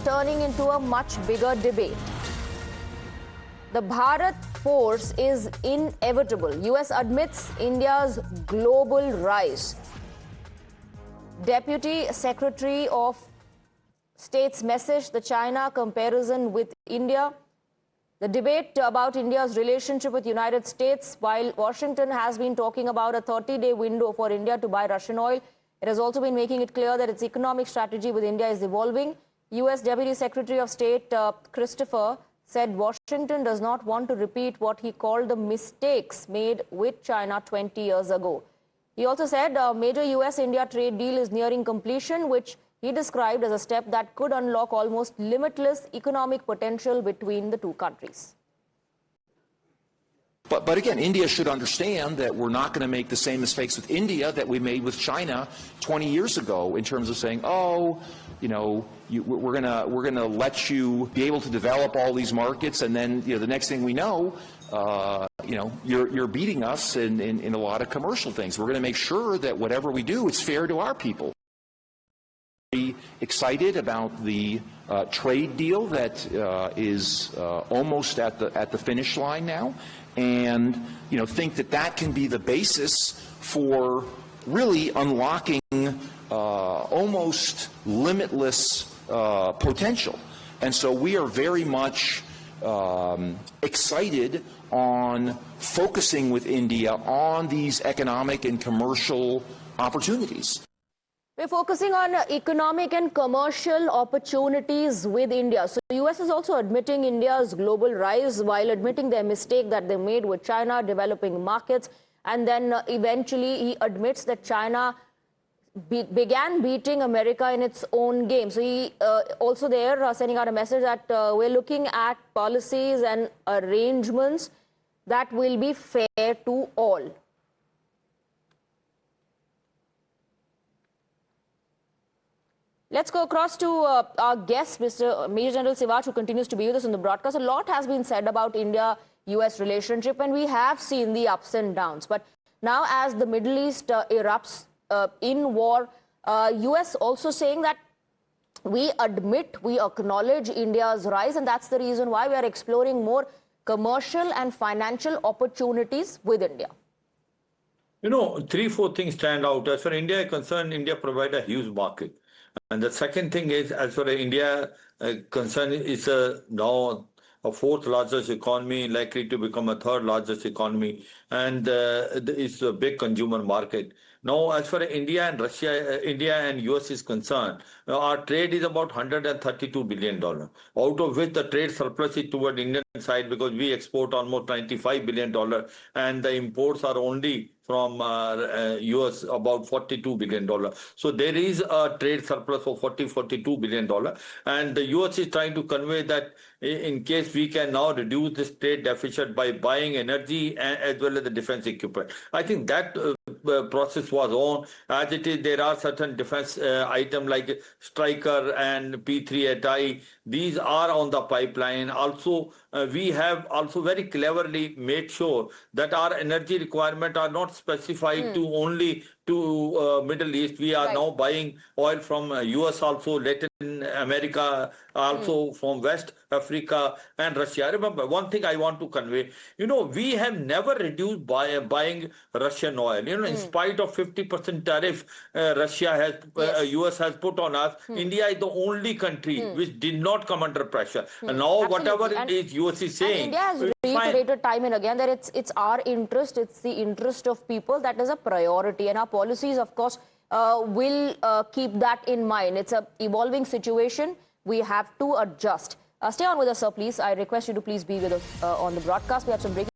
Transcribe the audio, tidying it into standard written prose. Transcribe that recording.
turning into a much bigger debate. The Bharat force is inevitable. US admits India's global rise. Deputy Secretary of State's message, the China comparison with India. The debate about India's relationship with the United States, while Washington has been talking about a 30-day window for India to buy Russian oil, it has also been making it clear that its economic strategy with India is evolving. US Deputy Secretary of State Christopher said Washington does not want to repeat what he called the mistakes made with China 20 years ago. He also said a major US-India trade deal is nearing completion, which he described as a step that could unlock almost limitless economic potential between the two countries. But again, India should understand that we're not going to make the same mistakes with India that we made with China 20 years ago in terms of saying, oh, you know, we're gonna let you be able to develop all these markets, and then the next thing we know, you're beating us in a lot of commercial things. We're going to make sure that whatever we do, it's fair to our people. Very excited about the trade deal that is almost at the finish line now, and think that can be the basis for really unlocking almost limitless potential. And so we are very much excited on focusing with India on these economic and commercial opportunities. We're focusing on economic and commercial opportunities with India. So the US is also admitting India's global rise while admitting their mistake that they made with China developing markets. And then eventually he admits that China began beating America in its own game. So he also there sending out a message that we're looking at policies and arrangements that will be fair to all. Let's go across to our guest, Mr. Major General Sivaj, who continues to be with us on the broadcast. A lot has been said about India-US relationship, and we have seen the ups and downs. But now as the Middle East erupts in war, US also saying that we acknowledge India's rise, and that's the reason why we are exploring more commercial and financial opportunities with India. 3-4 things stand out. As far as India is concerned, India provides a huge market. And the second thing is, as far as India concerned, it's now a fourth largest economy, likely to become a third largest economy, and it's a big consumer market. Now, as far as India and US is concerned, our trade is about $132 billion, out of which the trade surplus is toward Indian side because we export almost $95 billion, and the imports are only from US about $42 billion. So there is a trade surplus of $42 billion. And the US is trying to convey that in case we can now reduce this trade deficit by buying energy as well as the defense equipment. I think that process was on. As it is, there are certain defense items like Striker and P-3ATI. These are on the pipeline. Also, we have also very cleverly made sure that our energy requirements are not specified to only to Middle East. We are now buying oil from US also, Latin America, also from West Africa and Russia. Remember, one thing I want to convey, we have never reduced buying Russian oil. In spite of 50% tariff Russia has, US has put on us, India is the only country which did not come under pressure. And now whatever it is US is saying, India has reiterated time and again that it's our interest, it's the interest of people that is a priority, and our policies, of course, will keep that in mind. It's an evolving situation. We have to adjust. Stay on with us, sir, please. I request you to please be with us on the broadcast. We have some breaking